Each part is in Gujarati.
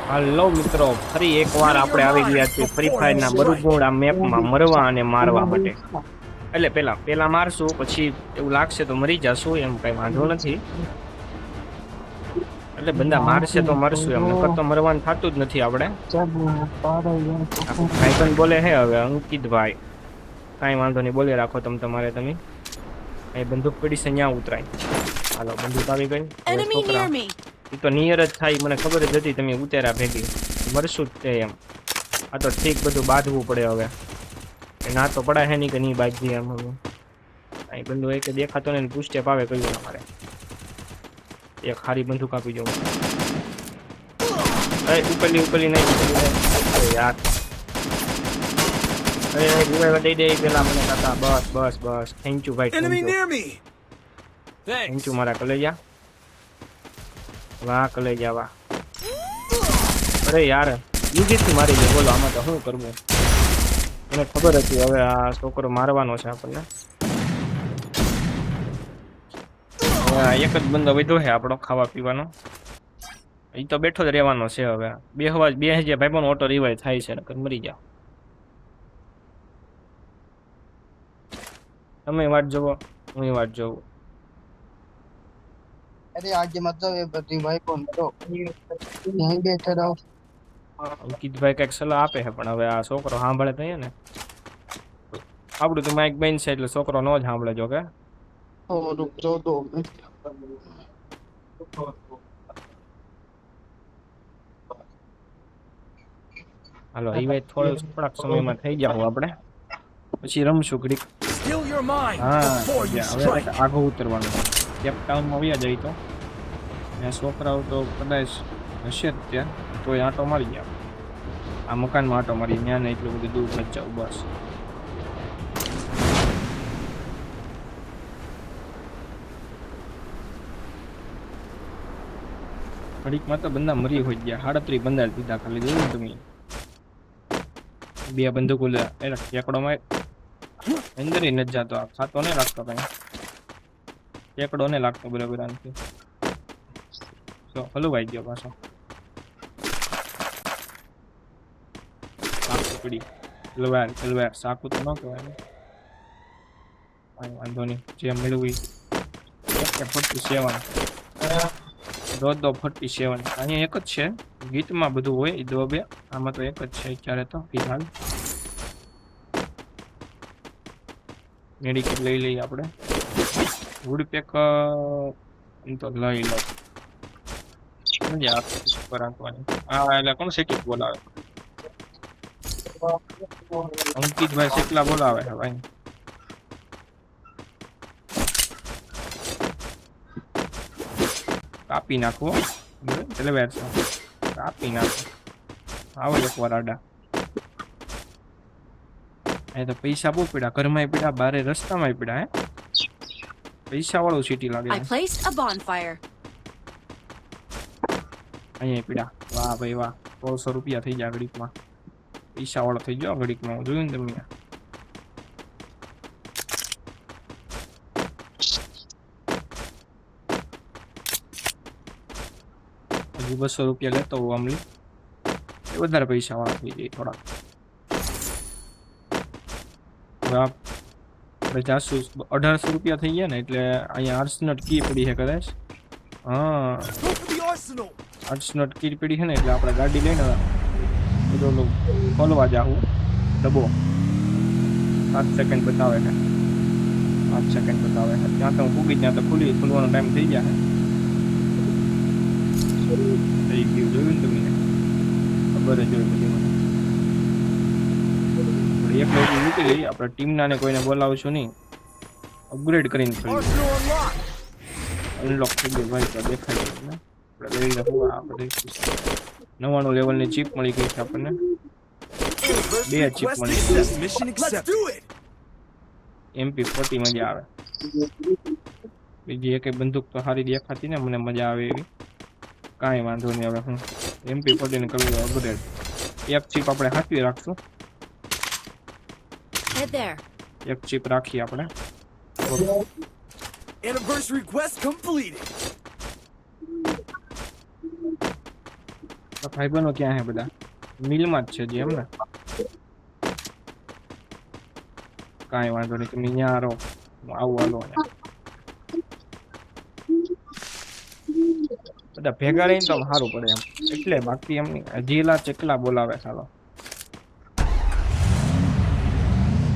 હાલો મિત્રો, ફરી એકવાર આપણે આવી ગયા છીએ ફ્રી ફાયર ના બરુગુંડા મેપમાં મરવા અને મારવા માટે. એટલે પેલા મારશું, પછી એવું લાગશે તો મરી જશું, એમ કઈ વાંધો નથી. એટલે બંદા મારશે તો મરશું, એમ નકર તો મરવાનું થતું જ નથી આપણે. કઈ પણ બોલે હે હવે અંકિતભાઈ, કઈ વાંધો નહીં, બોલે રાખો તમે. અહીં બંદૂક પડી છે, ત્યાં ઉતરાય. હાલો, બંદૂક આવી ગઈ. હવે છોકરા એ તો નિયર જ થાય, મને ખબર જ હતી તમે ઉતેરા ભેગી મરશું જ તે એમ. આ તો ઠીક બધું બાંધવું પડે હવે, ના તો પડા હે નહીં કે નહીં બાંધી એમ. હવે અહીં બંદૂક એક દેખાતો ને પૂછતે પાવે કહ્યું અમારે એક હારી બંદૂક આપી જાઉં. ઉપરલી નહીં યાર. અરે દઈ દે પેલા મને કાકા. બસ થેન્ક યુ ભાઈ, થેન્ક યુ મારા કલેજા. વાહ કલેજા વાહ. અરે યાર યુજીથી મારી ગયો, બોલો આમાં તો શું કરવું. મને ખબર હતી હવે આ છોકરો મારવાનો છે આપણને. એક જ બંદો વધ્યો છે આપણો ખાવા પીવાનો, એ તો બેઠો જ રહેવાનો છે. હવે બે હજાર ભાઈ પણ ઓટો રિવાઇવ થાય છે, નકર મરી જાવ. તમે વાટ જોવો, હું વાટ જોઉં. अरे आज मतलब ये बड़ी भाई कौन तो यहीं बैठे रहो। અંકિતભાઈ કઈક સલાહ આપે છે, પણ હવે આ છોકરો સાંભળે તો ને. આપણું તો માઇક બેન છે એટલે છોકરો નો જ સાંભળે. જો કે रुक जाओ 2 मिनट। હાલો રિવાઇવ થોડાક સમયમાં થઈ જાવ આપણે, પછી રમશું ઘડીક. હા હવે આગળ ઉતરવાનું કેપ ટાઉનમાં વ્યા જાય તો છોકરાઓ તો કદાચ હશે જ ત્યાં, તો એ આંટો મારી ગયા. આ મકાનમાં આંટો મારી, ત્યાં ને એટલું બધું દૂર નથી જાવ. બસ ઘડીકમાં તો બંદા મરી હોય ગયા. 37 બંદા દીધા ખાલી, જોયું તમે. 2 બંદૂકો ટેકડોમાં અંદર નથી જતો. આ ખાતો ને લાગતો કઈ, ટેકડો ને લાગતો બરાબર. આનથી હલો ભાઈ ગયો પાછો. તલવાર સાકું તો ન કહેવાય. વાંધો નહીં, જે મેળવી 47 દો 47. અહીંયા એક જ છે, ગીતમાં બધું હોય એ 2-2, આમાં તો એક જ છે અત્યારે તો ફિલહાલ. મેડિકલ લઈ લઈએ આપણે. વુડ પેક તો લઈ લો. મજા આવે રાખવાની. હા એટલે કોણ શેકી બોલાવે? અંકિતભાઈ શેકલા બોલાવે છે ભાઈ. કાપી નાખવો એટલે કાપી નાખો. આવો એક વાર આડા. એ તો પૈસા બહુ પડ્યા, ઘરમાં પડ્યા, બારે રસ્તામાં પડ્યા. હે પૈસા વાળું સિટી લાગે. અહીંયા પડ્યા. વાહ ભાઈ વાહ, 100 રૂપિયા થઈ ગયા ઘડીકમાં. પૈસા વાળો થઈ ગયો ઘડીકમાં, જોયું ને તમે. હજી 200 રૂપિયા લેતો હોઉં આમલી, એ વધારે પૈસા વાળા થઈ જાય થોડા. આપણે જાશું 1800 રૂપિયા થઈ ગયા ને, એટલે અહીંયા આર્સનટ કી પડી છે કદાચ. હા આર્સનટ કી પડી છે ને, એટલે આપણે ગાડી લઈને બધું ખોલવા જાવું. ડબ્બો 7 સેકન્ડ બતાવે છે, 8 સેકન્ડ બતાવે છે. ત્યાં તો હું પૂગી, ત્યાં તો ખુલવાનો ટાઈમ થઈ ગયા છે. થઈ ગયું, જોયું ને તમે, ખબર જ હોય બધી મને. એક લોકો મૂકી લઈએ આપણે, ટીમના ને કોઈને બોલાવશું નહીં. અપગ્રેડ કરીને અનલોક થઈ ગયું ભાઈ, તો દેખાય છે ને. આપણે લઈ લઉં. આપણે 99 લેવલની ચીપ મળી ગઈ છે આપણને. 2 ચીપ મળી ગઈ. MP40 મજા આવે. બીજી એક બંદૂક તો સારી દેખાતી ને, મને મજા આવે એવી. કાંઈ વાંધો નહીં. હવે હું MP40 ને કરું અપગ્રેડ. એક ચીપ આપણે હાથવી રાખશું. એક ચીપ રાખી આપણે. ભાઈબંધો ક્યાં હે બધા? મિલમાં જ છે જે એમ ને? કાંઈ વાંધો નહીં, તમે અહીંયા રહો, હું આવું હાલો અહીંયા. બધા ભેગા રહીને તો આમ સારું પડે એમ, એટલે બાકી એમ નહીં. હજીલા ચેકલા બોલાવે ચાલો.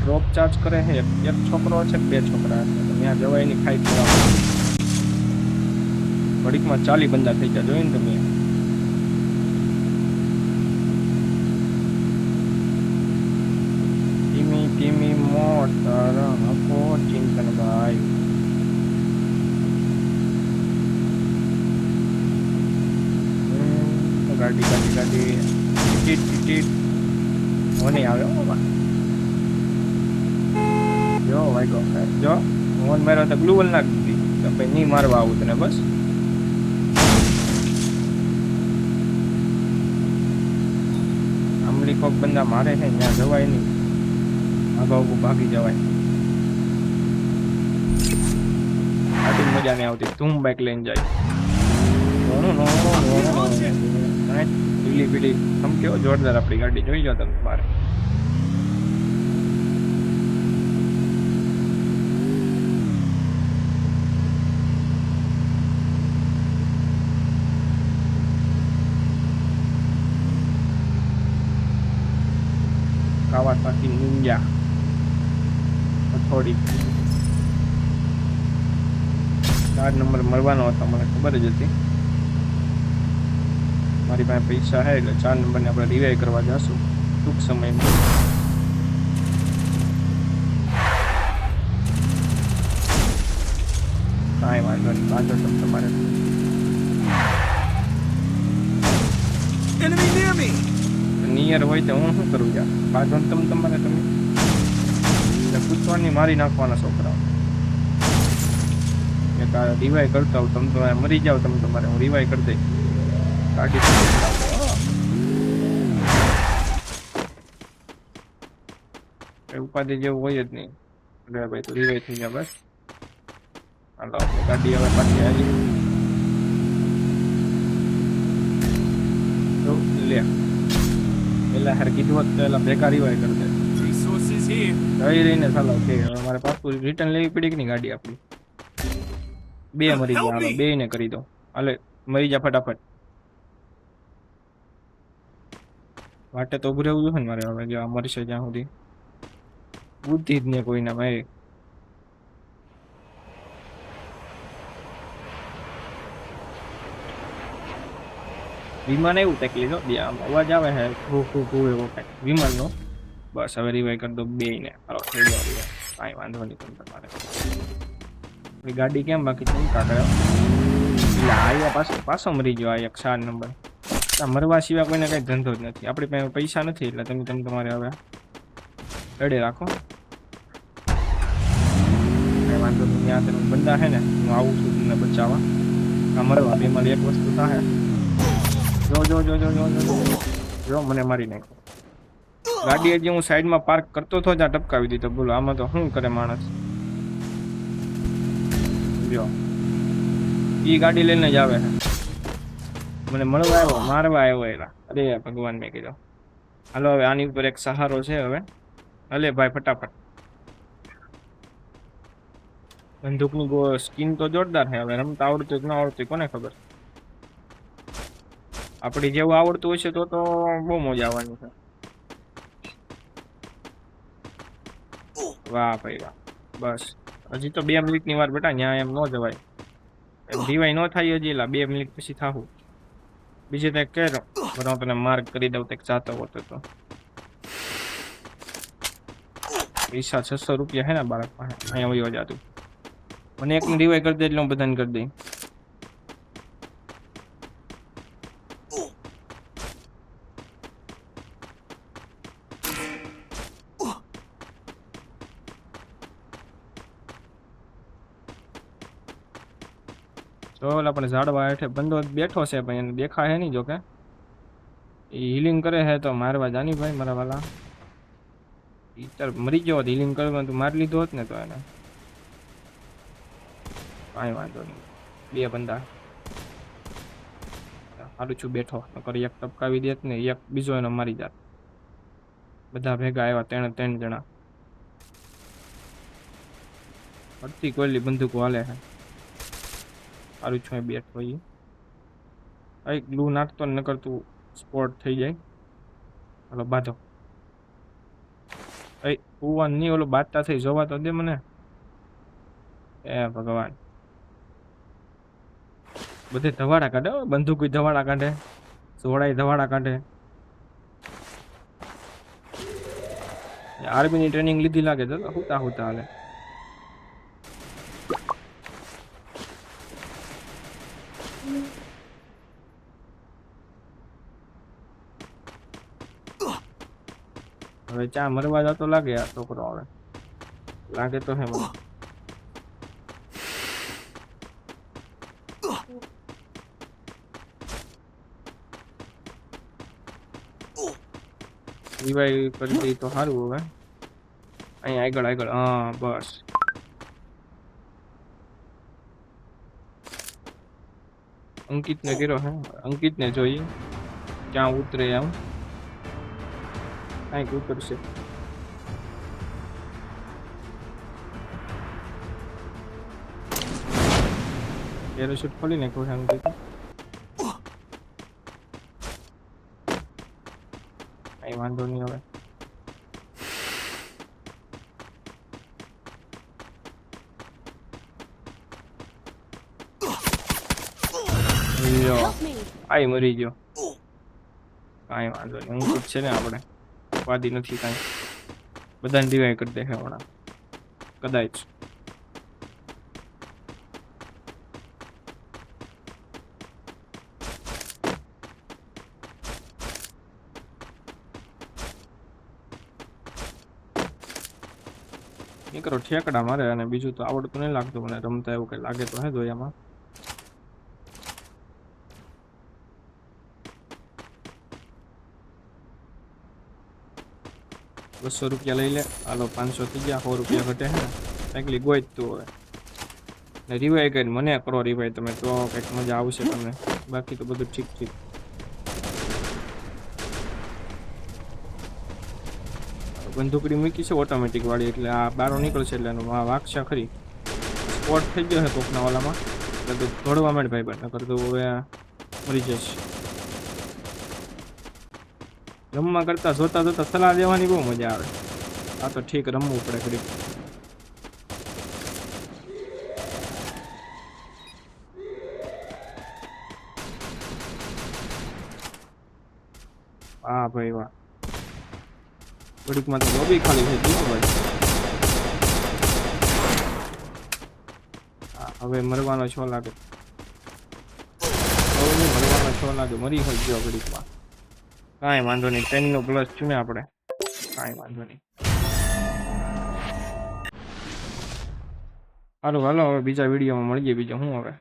ડ્રોપ ચાર્જ કરે છે એક છોકરો છે કે બે છોકરા છે, તો ત્યાં જવાય નહીં, ખાઈ પીવા ઘડીકમાં 40 બંદા થઈ ગયા, જોઈને તમે. ધીમી ધીમી મોટર હકો ચિંતનભાઈ. ગાડી ગાડી ગાડી ટીટ ટીટ હોની આવે હો બાબા. જો ભાઈ ગો જો ફોન માર્યો તો ગ્લુવલ નાખી દીધી તો ભાઈ નહીં મારવા આવું તને બસ. આમલી કોક બંદા મારે છે ત્યાં જવાય નહીં, આગળ ભાગી જવાય. આટલી મજા નહીં આવતી, ધૂમ બાઈક લઈને જાય. પીલી પીલી આમ કેવો જોરદાર આપણી ગાડી, જોઈ જાઓ તમે બારે. કાવાસાકી નિંજા થોડી 4 નંબર મળવાનો હતો, મને ખબર જ હતી. મારી પાસે પૈસા હે એટલે 4 નંબરને આપણે રિવાઈવ કરવા જશું ટૂંક સમયમાં. કાંઈ વાંધો નહીં, બાજુ તમે તમારે નિયર હોય તો હું શું કરું યાર, બાજુ તમે તમારે તમે પૂછવાની મારી નાખવાના છોકરાઓ. એક આ રિવાઈવ કરતા હોઉં, તમે તમારે મરી જાઓ, તમે તમારે હું રિવાઈવ કરી દઈ ગાડી. ઉપાધિ જેવું હોય જ નહીં. એટલે ભાઈ તો રિવાઈવ થઈ ગયા બસ. હાલો ગાડી હવે પાછી આવી લે. પેલા હાર કીધું હોત તો એલા ભેગા રિવાઈવ કરી દે. જઈ રહીને ચાલો કે અમારે પાછું રિટર્ન લેવી પડી કે નહીં ગાડી આપણી. 2 મરી ગયા, હાલો 2 ને કરી દો. હાલે મરી જા ફટાફટ. વાટે તો ઉભું રહેવું જોઈએ ને મારે હવે, જો મરશે જ્યાં સુધી. બુદ્ધિ જ ને કોઈના ભાઈ. વિમાન એવું તકલીફ હો, આમ અવાજ આવે છે ખૂ ખૂ ખૂ એવો કાંઈ વિમાનનો. બસ હવે રિવાઈવ કરી દો 2 ને. હાલો થઈ ગયો રિવાઈવ, કાંઈ વાંધો નહીં તમને તમારે. ગાડી કેમ બાકી ચમકા કર્યો એટલે આવ્યા પાછો મરી ગયો. આ એક 4 નંબર મરવા સિવાય કોઈને કઈ ધંધો જ નથી. આપણી પાસે પૈસા નથી એટલે તમે તમારે હવે રેડે રાખો. કઈ વાંધો નહીં, ત્યાં તમે બંદા છે ને હું આવું છું તમને બચાવવા. આ મરવા બેમાં એક વસ્તુ થાય. જો જો જો જો જો જો મને મારી નાખ્યો. ગાડી હજી હું સાઈડમાં પાર્ક કરતો હતો ત્યાં ટપકાવી દીધો. બોલો આમાં તો શું કરે માણસ. જો ઈ ગાડી લઈને જ આવે છે, મને મળવા આવ્યો, મારવા આવ્યો એલા. અરે ભગવાન, મેં કીધું હાલો હવે આની ઉપર એક સહારો છે હવે. હલે ભાઈ ફટાફટ. બંદૂકની સ્કીન તો જોરદાર છે. હવે રમતા આવડતું કે ન આવડતું કોને ખબર. આપડી જેવું આવડતું હશે તો બહુ મજા આવવાની છે. વાહ ભાઈ વાહ. બસ હજી તો 2 મિનિટની વાર બેટા, ત્યાં એમ ન જવાય. રિવાઈ ન થાય હજી, એલા 2 મિનિટ પછી થાવું. બીજે ત્યાં કે હું તને માર્ક કરી દઉં, ત્યાં જાતો હોતો તો. પૈસા 600 રૂપિયા હે ને બાળક પાસે, અહીંયા વયો જાતું. મને એકને રિવાઈ કરી દે એટલે હું બધાને કરી દઈ. તો આપણે ઝાડવા હેઠે બંદો બેઠો છે ભાઈ, એને દેખાય નહીં. જો કે એ હિલિંગ કરે છે તો મારવા જાની ભાઈ મારા વાલા. મરી ગયો હોત હિલિંગ કરવા, તું મારી લીધો હોત ને તો એને. કાંઈ વાંધો નહીં, 2 બંદા હારું છું બેઠો નકર એક ટપકાવી દેત ને એક બીજો એનો મારી જાત બધા ભેગા આવ્યા ત્રણ જણા અડધી કોયલી બંદૂકો હાલે છે હારું છું બેઠો ઈ ગ્લુ નાખતો ને નકર તું સ્પોટ થઈ જાય હાલો બાંધો કુવાન ની ઓલો બાજતા થઈ જોવા તો દે મને એ ભગવાન બધે ધવાડા કાઢે બંદૂક ધવાડા કાઢે સોડાઈ ધવાડા કાઢે આર્મી ની ટ્રેનિંગ લીધી લાગે તો હુતા હુતા હાલે હવે ચા મરવા જતો લાગે આ છોકરો હવે લાગે તો હે મને રિવાઈવ કરી દઈ તો સારું હવે અહીંયા આગળ હા બસ અંકિત ને કર્યો હે અંકિત ને જોઈએ ક્યાં ઉતરે આમ કઈક ઉતરશે પેરાશૂટ ખોલી નાખ્યો છે અંકિત કઈ વાંધો નહીં હવે આઈ મરી ગયો કાંઈ વાંધો નહીં હું છે ને આપણે વાદી નથી કાંઈ બધાને ડિવાઈડ કરી દે હમણાં કદાચ નીકળો ઠેકડા મારે અને બીજું તો આવડતું નહીં લાગતું મને રમતા એવું કઈ લાગે તો હે જોયામાં 200 રૂપિયા લઈ લે હાલો 500 થઈ ગયા 100 રૂપિયા ઘટે હે એકલી ગોઈ તું હવે ને રિવાઈ કરીને મને કરો રિવાઈ તમે તો કંઈક મજા આવશે તમને બાકી તો બધું ઠીક ઠીક બંદૂકડી મૂકી છે ઓટોમેટિક વાળી એટલે આ બારો નીકળશે એટલે એનું વાગશે ખરી સ્પોટ થઈ ગયો છે કોકના વાલામાં એટલે તો દોડવા માંડ ભાઈ બન નકર તો હવે મરી જશે રમવા કરતા જોતા જોતા સલાહ દેવાની બહુ મજા આવે આ તો ઠીક રમવું પડે ઘડીક હા ભાઈ વાહ ઘડીકમાં તો લોબી ખાલી થઈ ગઈ ભાઈ હવે મરવાનો છો લાગે મરવાનો છો લાગે મરી હોય ગયો ઘડીકમાં કાંઈ વાંધો નહીં 10 નો પ્લસ છું ને આપણે કાંઈ વાંધો નહીં હાલો હાલો હવે બીજા વિડીયોમાં મળીએ બીજા હું હવે